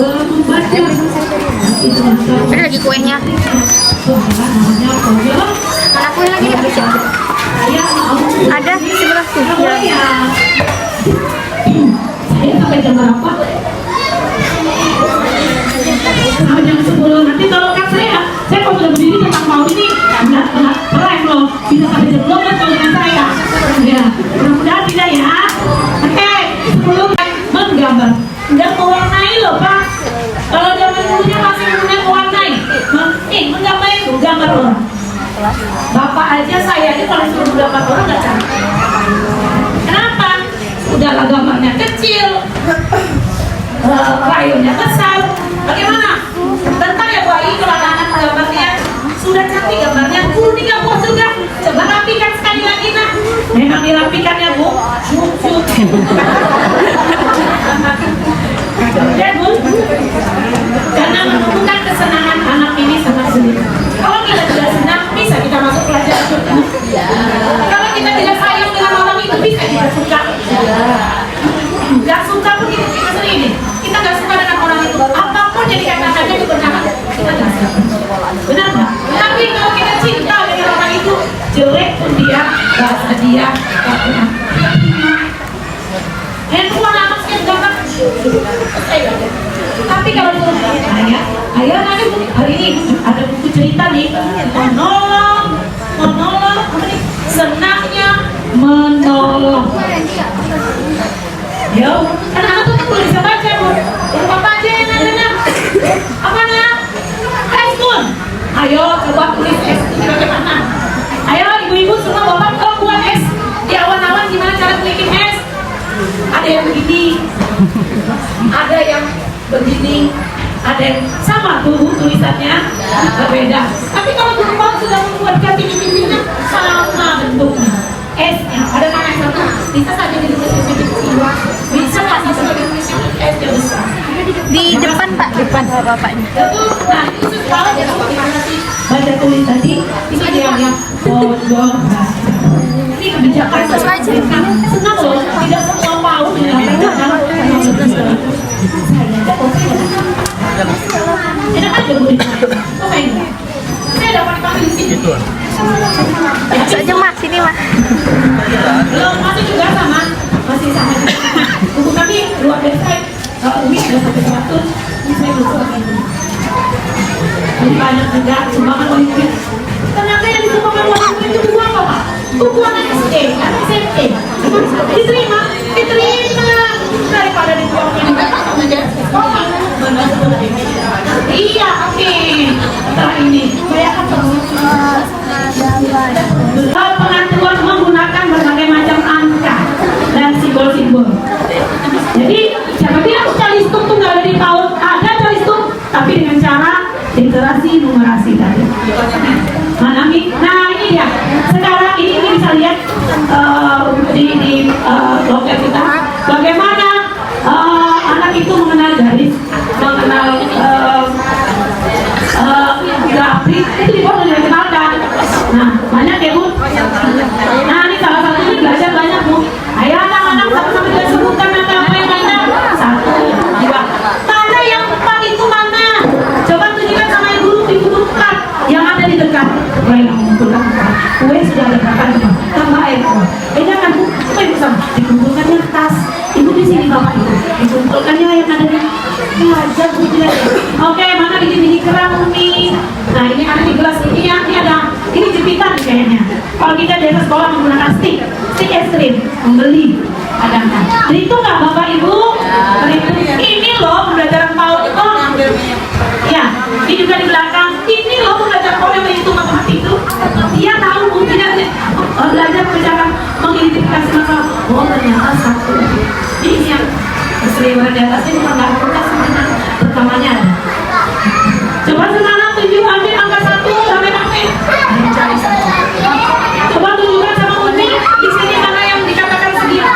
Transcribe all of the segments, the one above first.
Ada lagi kuenya. Mana kue lagi di habis ya? Ada di sebelah tuh. Sampai jam berapa? Sampai jam 10. Nanti kalau kan saya kalau sudah berdiri tentang mau ini keren loh, bisa sampai jam 12 kalau dengan saya. Ya, mudah-mudahan tidak ya. Oke, 10 menggambar. Nggak mewarnai loh Pak. Kalau zaman dulunya masih mewarnai, menggambar itu gambar orang. Bapak aja saya aja kalau suruh gambar orang nggak cantik. Kenapa? Udahlah gambarnya kecil, rayonnya besar. Bagaimana? Bentar ya Bu Ai, kalau anak gambarnya sudah cantik gambarnya, kuning nggak puas juga. Coba rapikan sekali lagi nak. Memang dirapikan ya Bu. Ya Bu. Karena menentukan kesenangan anak ini sangat sulit. Kalau kita tidak senang, bisa kita masuk pelajaran surga. Kalau kita tidak sayang dengan orang itu, bisa kita suka. Gak suka pun kita sendiri. Kita gak suka dengan orang itu. Apapun yang dikatakannya itu benar. Kita gak suka. Benar gak? Tapi kalau kita cinta dengan orang itu, jelek pun dia, bahasa dia, gak pernah. Handphone anak sekian gambar. Tapi kalau ayah nanti hari ini ada buku cerita nih, menolong, senangnya menolong. Yo, anak-anak tuh belum bisa baca Bu. Bapak aja yang ada. Apa nak? Respon. Ayo coba tulis S itu bagaimana? Ayo ibu-ibu semua bapak kalau buat S di awan-awan gimana cara bikin S? Ada yang begini, ada yang begini, ada yang sama tuh tulisannya berbeda. Tapi kalau bapak sudah membuatkan titik-titiknya sama bentuknya. S-nya ada mana yang satu bisa saja ditulis titik-titik bisa kasih sebagai tulis S yang besar Di depan Pak, depan bapaknya. itu. Nah itu kalau dia baca tulis tadi itu dia yang pojok. Ini kebijakan senang loh, tidak semua mau menyampaikan enak aja Bu. Saya dapat dipanggil di sini. Saja Mas, sini Mas. Belum, masih juga sama. Masih sama juga. Buku kami luar biasa. Umi sudah sampai 100. Ini saya belum sampai ini. Jadi banyak juga sumbangan oleh Umi. Ternyata yang disumbangkan oleh Umi itu buku apa Pak? Buku anak SD, anak SMP. Diterima daripada dituangkan di sekolah. Iya, oke. Setelah ini, bayangkan pengakuan menggunakan berbagai macam angka dan simbol-simbol. Jadi siapa bilang calistung itu nggak ada di PAUD? Ada calistung, tapi dengan cara literasi numerasi tadi. Nah ini dia. Sekarang ini bisa lihat di loket kita bagaimana anak itu mengenal garis, mengenal grafik itu di bawah dikenalkan. Nah banyak ya Bu. Nah ini salah satunya belajar banyak Bu. Ayo anak-anak sama-sama kita sebutkan apa yang mana. 1, 2. Mana yang 4 itu mana? Coba tunjukkan sama yang guru di buku 4 yang ada di dekat. Mulai mengumpulkan 4. Kue sudah ada berapa nih? Tambah air. Jangan Bu, supaya bisa dikumpulkannya tas. Ibu di sini Bapak itu. Dikumpulkannya yang ada di belajar Bu. Oke, mana biji-biji kerang Umi? Nah ini ada di gelas ini ya, ini ada, ini jepitan kayaknya. Kalau kita di sekolah menggunakan stick es krim, membeli ada kan? Berhitung nggak Bapak Ibu? Berhitung. Ini loh pembelajaran PAUD itu. Ya, ini juga di belakang. Ini loh pembelajaran PAUD yang berhitung matematik itu. Dia tahu Bu, tidak belajar pembelajaran mengidentifikasi masalah. Oh ternyata 1. Ini yang seliweran di atasnya bukan nggak kertas sebenarnya. Pertamanya ada. Coba sekarang tunjuk ambil angka 1 sampai sampai. Coba tunjukkan sama Umi di sini mana yang dikatakan segi 4.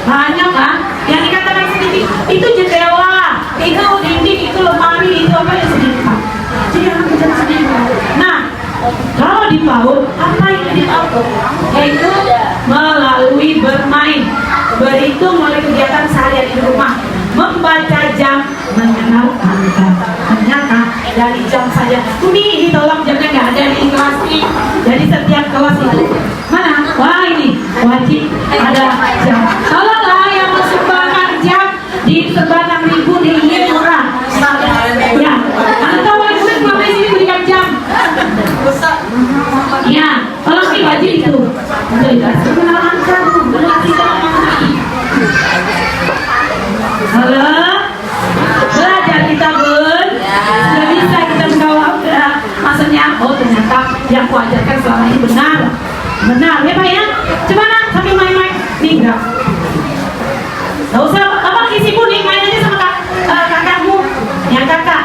Banyak kan? Yang dikatakan segi itu jendela, itu dinding, itu lemari, itu apa yang segi 4. Jadi anak bicara segi 4. Nah, kalau di PAUD apa yang di PAUD? Yaitu melalui bermain, berhitung mulai kegiatan sehari-hari di rumah, membaca mereka. Ternyata dari jam saja, ini tolong jamnya nggak ada di kelas ini. Jadi setiap kelas itu mana? Wah ini wajib ada jam. Tolonglah yang menyumbangkan jam di sebar 6.000 di ini murah. Ya, atau wajib sampai sini berikan jam. Ya, tolong nih wajib itu. Kenalan kamu, berlatih sama lagi. Halo, belajar kita bun, sudah bisa kita menjawab. Maksudnya, oh ternyata yang kuajarkan selama ini benar, ya Pak ya. Coba nak sambil main-main, nih enggak. Gak usah, apa lagi sibuk nih main aja sama kakakmu, ya kakak.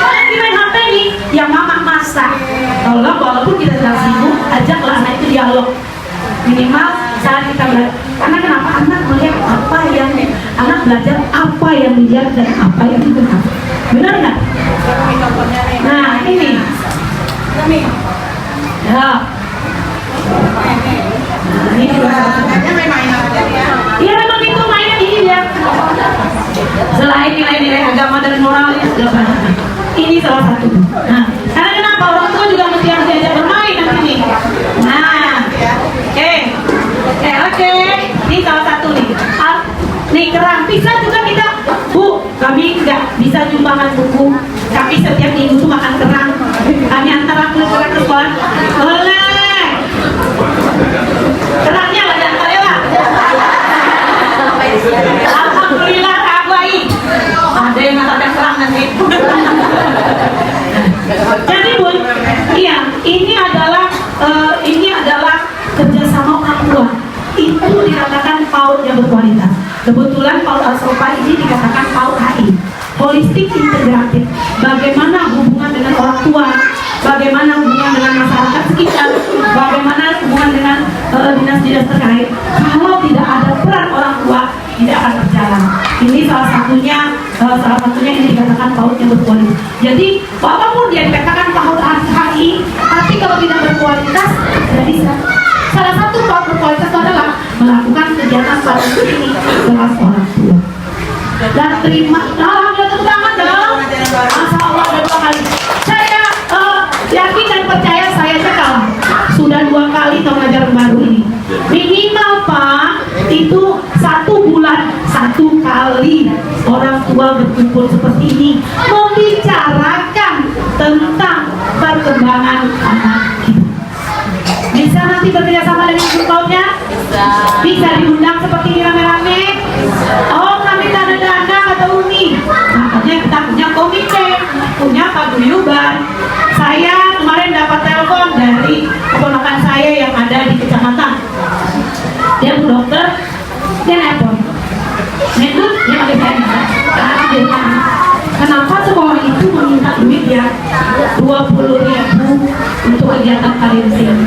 Lagi main HP nih, yang mama masak. Tolong walaupun kita sedang sibuk, ajaklah anak itu dialog. Minimal saat kita belajar. Karena kenapa anak melihat apa yang anak belajar, apa yang dilihat dan apa yang didengar. Benar nggak? Nah ini. Ya. Ini juga iya memang itu mainnya ini dia. Selain nilai-nilai agama dan moralnya sudah banyak. Ini salah satu. Nah, karena kenapa orang tua juga mesti harus diajak bermain nanti nih. Nah, oke. Ini salah satu nih. Nih kerang. Bisa juga kita, Bu. Kami nggak bisa nyumbangkan buku. Kami setiap minggu tuh makan kerang. Kami antara kerang ke sekolah. Boleh. Kerangnya ada antaranya. Alhamdulillah Kak baik. Ada yang mengatakan kerang nanti. Jadi Bun, iya ini adalah kerjasama orang tua. Itu dikatakan PAUD yang berkualitas. Kebetulan PAUD Asrofa ini dikatakan PAUD HI, holistik integratif. Bagaimana hubungan dengan orang tua, bagaimana hubungan dengan masyarakat sekitar, bagaimana hubungan dengan dinas-dinas terkait. Kalau tidak ada peran orang tua, tidak akan berjalan. Ini salah satunya ini dikatakan PAUD yang berkualitas. Jadi walaupun dia dikatakan PAUD HI, tapi kalau tidak berkualitas, jadi salah satu PAUD berkualitas adalah melakukan kegiatan pada ini kelas orang tua. Dan terima, alhamdulillah tepuk tangan dong. Masya Allah ada 2 kali. Saya yakin dan percaya saya kalah. Sudah 2 kali tahun ajaran baru ini. Minimal Pak itu 1 bulan 1 kali orang tua berkumpul seperti ini membicarakan tentang perkembangan anak kita. Bisa nanti bekerja sama dengan ibu PAUD-nya? Bisa diundang seperti ini rame-rame? Oh kami tanda atau Umi. Makanya kita punya komite, punya paguyuban. Saya kemarin dapat telepon dari keponakan saya yang ada di kecamatan. Dia bu dokter, dia nelpon. Netut, dia pakai saya. Kenapa sekolah itu meminta duit ya 20.000 untuk kegiatan kalian?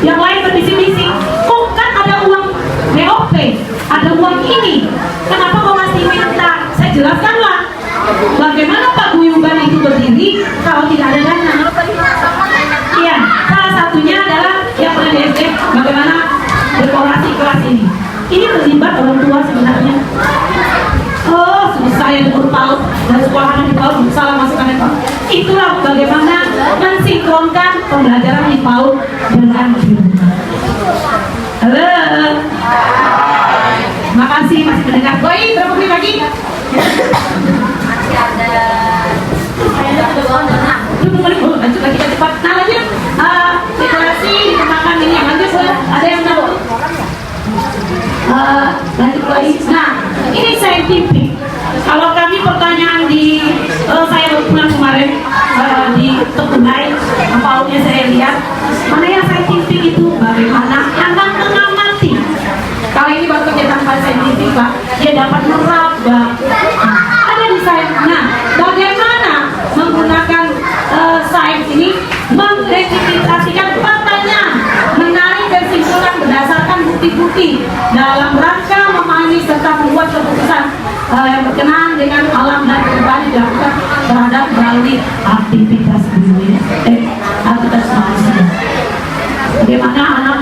Yang lain berbisik-bisik, kok kan ada uang DOP, ada uang ini, kenapa kau masih minta? Saya jelaskanlah bagaimana paguyuban itu berdiri kalau tidak ada dana. Iya, salah satunya adalah yang pada SD, bagaimana dekorasi kelas ini. Ini terlibat orang tua sebenarnya. Oh, susah ya untuk PAUD dan sekolahan di PAUD, salah masukkan di PAUD. Itulah bagaimana mensinkronkan pembelajaran di PAUD dengan di rumah. Halo. Makasih masih mendengar. Baik, berapa menit lagi? Lanjut lagi ke cepat. Nah lanjut. Dekorasi dikenakan ini yang lanjut. Ada yang tahu? Lanjut lagi. Nah, ini saintifik. Kalau kami pertanyaan di saya pulang kemarin di Tepunai, PAUD-nya saya lihat mana yang saintifik itu, bagaimana anak mengamati. Kalau ini baru kegiatan saintifik Pak, dia dapat meraba. Ada di sains. Nah, bagaimana menggunakan sains ini mengidentifikasikan pertanyaan, menarik kesimpulan berdasarkan bukti-bukti dalam rangka memahami serta membuat keputusan yang berkenaan dengan alam dan perubahan dilakukan terhadap melalui aktivitas aktivitas manusia. Bagaimana anak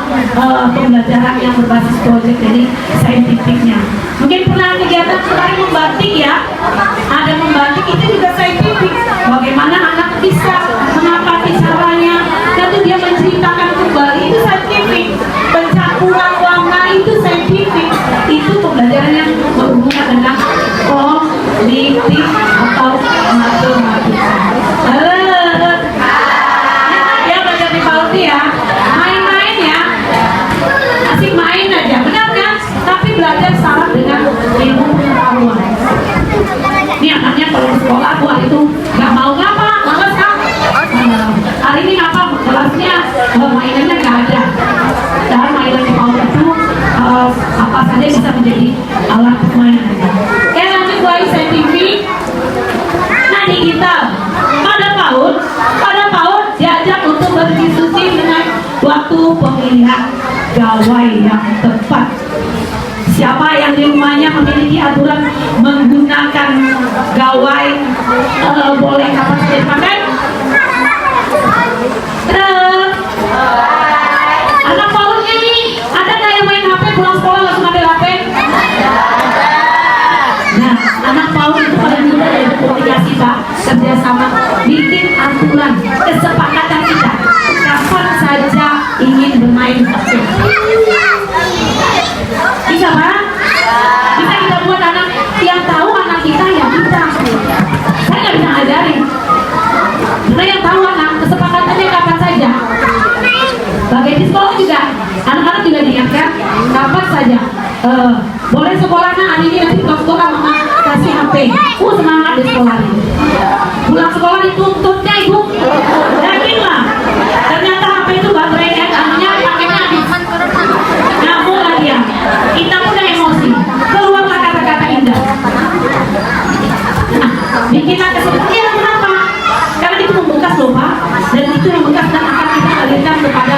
pembelajaran yang berbasis proyek dari saintifiknya. Mungkin pernah kegiatan kemarin membatik ya, ada membatik itu IT atau matematika. Ya belajar di PAUD ya, main-main ya, asik main aja, benar kan? Tapi belajar syarat dengan ilmu pengetahuan. Ini anaknya kalau sekolah buat itu nggak mau ngapa, males kan? Hari ini ngapa kelasnya mainannya nggak ada. Dan mainan di PAUD itu apa saja bisa menjadi alat permainan. Oke, lanjut guys, saintifik. Nah, digital. Pada PAUD diajak untuk berdiskusi dengan waktu pemilihan gawai yang tepat. Siapa yang di rumahnya memiliki aturan menggunakan gawai boleh kapan saja dipakai? Anak PAUD ini ada nggak yang main HP pulang sekolah langsung ambil HP? Nah, anak PAUD itu pada muda dari komunikasi Pak, kerjasama, bikin aturan, kesepakatan kita kapan saja ingin bermain HP. Bisa Pak? Bisa kita buat anak yang tahu anak kita ya kita. Saya nggak bisa ngajarin. Karena yang tahu anak kesepakatannya kapan saja. Bagai di sekolah juga, anak-anak juga diingatkan kapan saja. Boleh sekolahnya hari ini nanti pulang sekolah mama kasih HP. Semangat di sekolah ini. Pulang sekolah dituntutnya ibu. Yakinlah. Ternyata HP itu baterainya anunya pakainya habis. Nyambung lagi ya. Kita udah emosi. Keluarlah kata-kata indah. Bikinlah kesempatan. Kenapa? Karena itu membekas loh Pak. Dan itu yang bekas dan akan kita alirkan kepada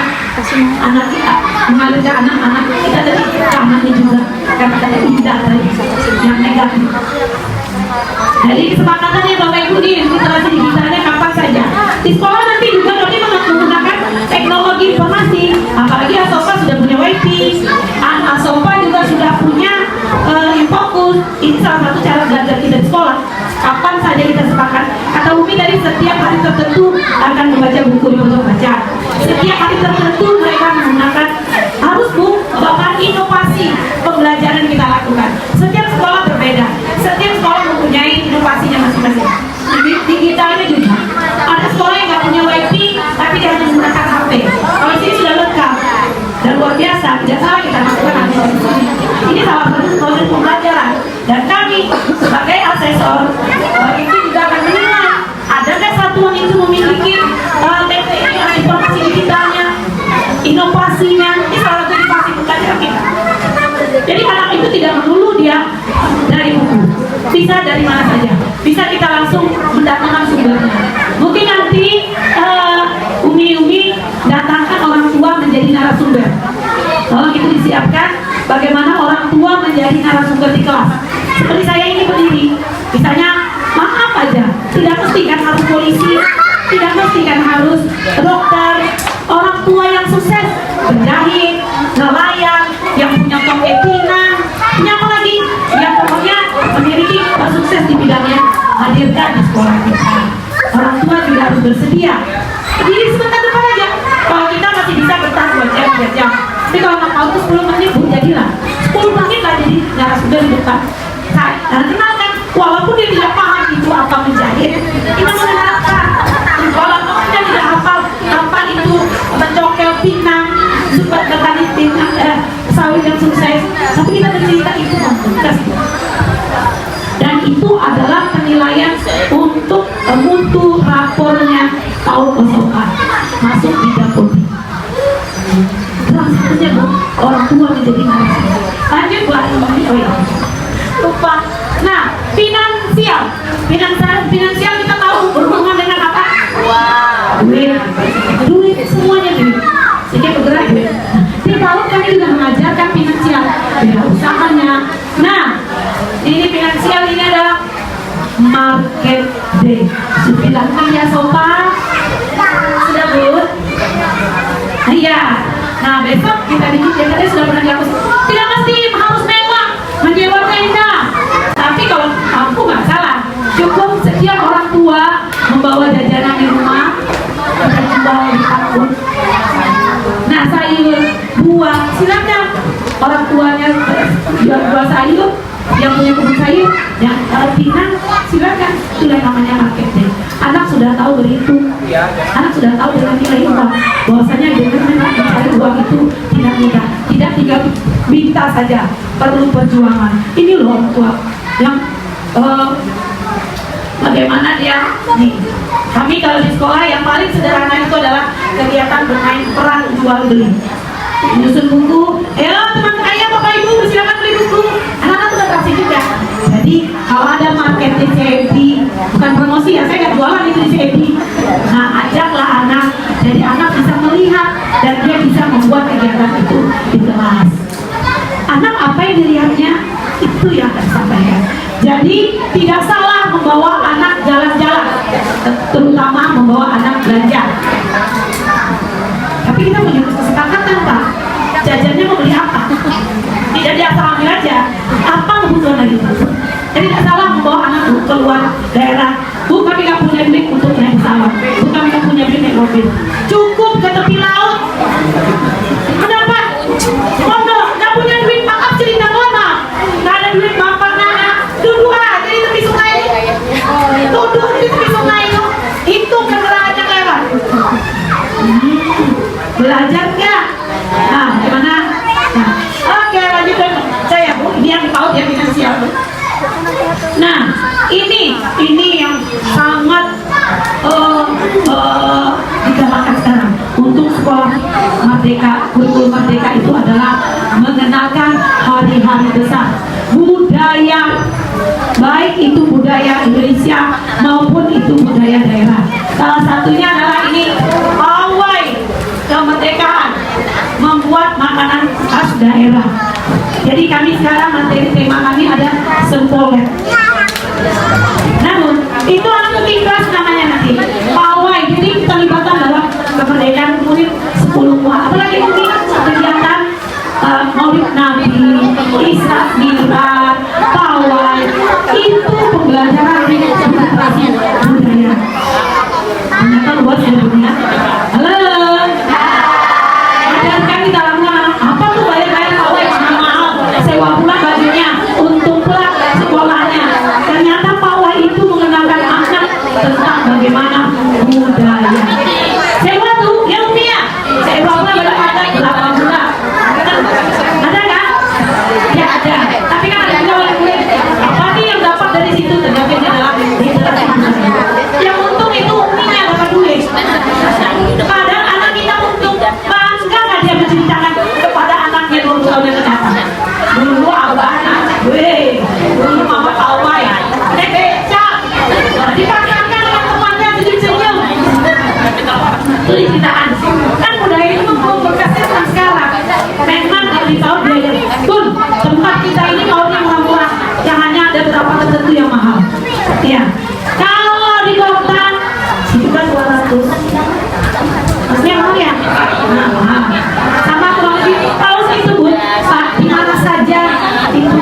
anak kita, mengalirkan anak-anak kita dari anaknya juga kata-kata indah tadi yang negatif. Jadi kesepakatannya Bapak Ibu nih, literasi digitalnya kapan saja. Di sekolah nanti juga kami menggunakan teknologi informasi, apalagi Asopa sudah punya WiFi, Asopa juga sudah punya Infokus. Ini salah satu cara belajar kita di sekolah. Kapan saja kita sepakat. Kata Umi tadi setiap hari tertentu akan membaca buku di pojok baca. Setiap hari tertentu mereka menggunakan harus Bu, Bapak inovasi pembelajaran kita lakukan. Setiap sekolah berbeda. Setiap sekolah mempunyai inovasinya masing-masing. Digitalnya juga. Ada sekolah yang nggak punya WiFi tapi dia hanya menggunakan HP. Kalau sini sudah lengkap dan luar biasa. Jasa kita lakukan aktivitas. Ini salah satu proses pembelajaran. Dan kami sebagai asesor itu juga akan menilai adakah satuan itu memiliki informasi digitalnya, inovasinya. Ini salah satu inovasi pembelajaran kita. Jadi anak itu tidak melulu dia dari buku, bisa dari mana saja, bisa kita langsung mendatangkan sumbernya. Mungkin nanti Umi datangkan orang tua menjadi narasumber. Tolong itu disiapkan bagaimana orang tua menjadi narasumber di kelas. Seperti saya ini berdiri, misalnya maaf aja, tidak mesti kan harus polisi, tidak mesti kan harus dokter. Orang tua yang sukses, penjahit, nelayan, yang punya toko pinang, punya apa lagi, yang pokoknya memiliki sukses di bidangnya, hadirkan di sekolah kita. Orang tua juga harus bersedia. Berdiri sebentar depan aja. Kalau kita masih bisa bertahan 2 jam. Tapi kalau nggak mau 10 menit, Bu, jadilah 10 menit lah jadi narasumber di depan. Nah, kenalkan, walaupun dia tidak paham itu apa menjahit, kita mengharapkan walaupun dia tidak hafal apa itu mencokel pinang, super petani pinang, sawit yang sukses, tapi kita bercerita itu membekas. Dan itu adalah penilaian untuk mutu rapornya tahun kesokan masuk di dapur. Salah satunya Bu, orang tua menjadi narasumber. Lanjut Bu Ari. Oh ya. Lupa. Nah, finansial kita tahu berhubungan dengan apa? Duit, semuanya duit. Jadi bergerak duit. Di PAUD kami juga mengajarkan finansial, usahanya. Nah, ini finansial ini adalah market day. Bilangkan ya sopan. Sudah Bu? Iya. Nah, besok kita bikin katanya sudah pernah dihapus. Tidak mesti harus mewah, menyewa tenda. Tapi kalau mampu nggak salah. Cukup setiap orang tua membawa jajanan di rumah, kita jual di tahun. Nah, sayur, buah, silakan. Orang tuanya jual sayur, yang punya kebun sayur, yang pinang, silakan. Anak sudah tahu dengan nilai uang, bahwasanya dengan mencari uang itu tidak mudah, tidak tinggal minta saja, perlu perjuangan. Ini loh orang tua yang bagaimana dia nih. Kami kalau di sekolah yang paling sederhana itu adalah kegiatan bermain perang jual beli, menyusun buku. Teman kaya bapak ibu silakan beli buku. Anak-anak sudah kasih juga. Jadi kalau ada market di CFD, bukan promosi ya, saya nggak jualan itu di CFD. Nah, ajaklah anak, jadi anak bisa melihat dan dia bisa membuat kegiatan itu di kelas. Anak apa yang dilihatnya itu yang akan disampaikan. Jadi tidak salah membawa anak jalan-jalan, terutama membawa anak belanja. Tapi kita punya kesepakatan Pak, jajannya mau beli apa? Tidak dia asal ambil aja, apa kebutuhan lagi? Jadi tidak salah membawa anak keluar daerah. Bu, kami nggak punya duit untuk naik pesawat. Bu, kami nggak punya duit naik mobil. Cukup ke tepi laut. Kenapa? Pondok nggak punya duit, maaf cerita mana? Nggak ada duit bapak nana. Duduk aja di tepi sungai. Duduk di tepi sungai itu kendaraannya lewat. Belajar nggak? Nah, gimana? Nah, oke lanjutkan saya Bu. Ini yang tahu ya finansial. Nah, ini yang sangat digalakkan sekarang untuk sekolah merdeka, kurikulum merdeka itu adalah mengenalkan hari-hari besar budaya, baik itu budaya Indonesia maupun itu budaya daerah. Salah satunya adalah ini pawai kemerdekaan, membuat makanan khas daerah. Jadi kami sekarang materi tema kami ada sempolet. Namun itu anak kelas namanya nanti pawai. Jadi terlibatan dalam kemerdekaan mungkin 10 buah. Apalagi mungkin kegiatan Maulid Nabi, Isra Mi'raj, pawai. Itu pembelajaran literasi budaya. Ternyata luas ya dunia. Halo. Ajarkan di dalamnya apa tuh bayar-bayar pawai mahal, sewa pula bajunya, untung pula sekolahnya. Ternyata pawai itu mengenalkan anak tentang bagaimana budaya. Sewa tuh yang dia, sewa pula berapa berapa bulan. Ada kan? Ya ada. Tapi kan ada juga oleh apa nih yang dapat dari situ? Ternyata adalah literasi budaya. Yang untung itu uminya dapat duit. Padahal anak kita untung, bangga nggak dia menceritakan kepada anaknya 20 tahun yang akan datang. Dulu abah anak, dulu mama pawai, becak, dipakaikan dengan temannya senyum-senyum. Itu diceritaan. Kan budaya itu memberkasnya sampai sekarang. Memang kalau di tahun biaya, pun tempat kita ini mau yang murah-murah, yang hanya ada beberapa tertentu yang mahal. Ya, kalau di kota itu kan 200. Maksudnya mahal ya? Nah, mahal. Sama kurang lebih kalau saya sebut Pak, di mana saja itu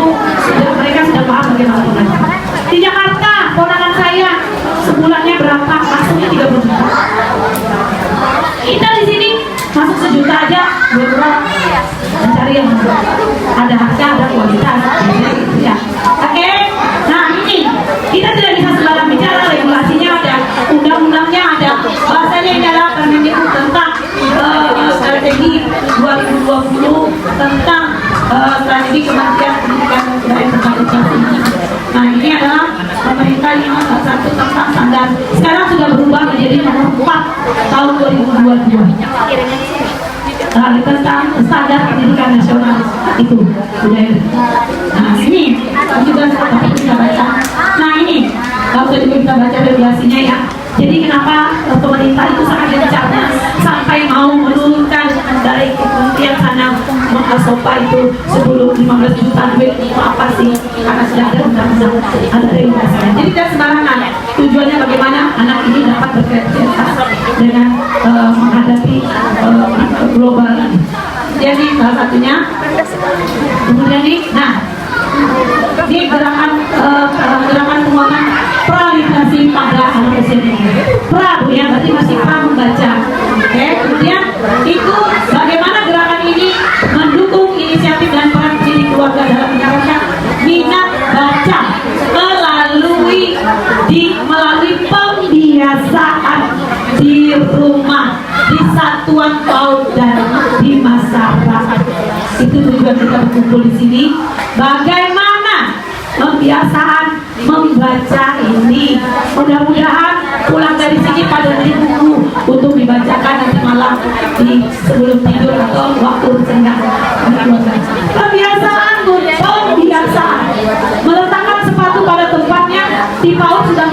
mereka sudah paham bagaimana budaya. Di Jakarta, ponakan saya sebulannya berapa? Masuknya 30 juta. Kita di sini masuk sejuta aja, beberapa mencari yang ada harga, ada kualitas, ya. Oke. Nah ini kita tidak bisa sembarang bicara, regulasinya ada, undang-undangnya ada, bahasanya ini adalah Permendikbud tentang strategi 2020 tentang strategi Kementerian Pendidikan dan Kebudayaan. Nah ini adalah pemerintah yang salah satu tentang standar. Sekarang sudah berubah menjadi nomor 4 tahun 2022. Tentang standar pendidikan nasional itu budaya. Nah ini juga kita baca. Nah ini kalau kita baca regulasinya ya. Jadi kenapa pemerintah itu sangat gencarnya sampai mau menurunkan dari kementerian sana Sopa itu 10-15 juta duit itu apa sih? Karena sudah ada undang-undang, ada regulasinya. Jadi tidak sembarangan. Tujuannya bagaimana anak ini dapat berkreativitas dengan menghadapi global. Jadi salah satunya kemudian nih, nah ini gerakan penguatan praliterasi pada anak usia dini. Pra ya, berarti masih pra membaca. Oke, kemudian itu bagaimana gerakan ini mendukung inisiatif dan peran pendidik keluarga dalam meningkatkan minat baca melalui pembiasaan di persatuan PAUD dan di masyarakat. Itu tujuan kita berkumpul di sini. Bagaimana pembiasaan membaca ini? Mudah-mudahan pulang dari sini pada beli buku untuk dibacakan nanti malam di sebelum tidur atau waktu senggang. Kebiasaan, pembiasaan. Meletakkan sepatu pada tempatnya di PAUD sudah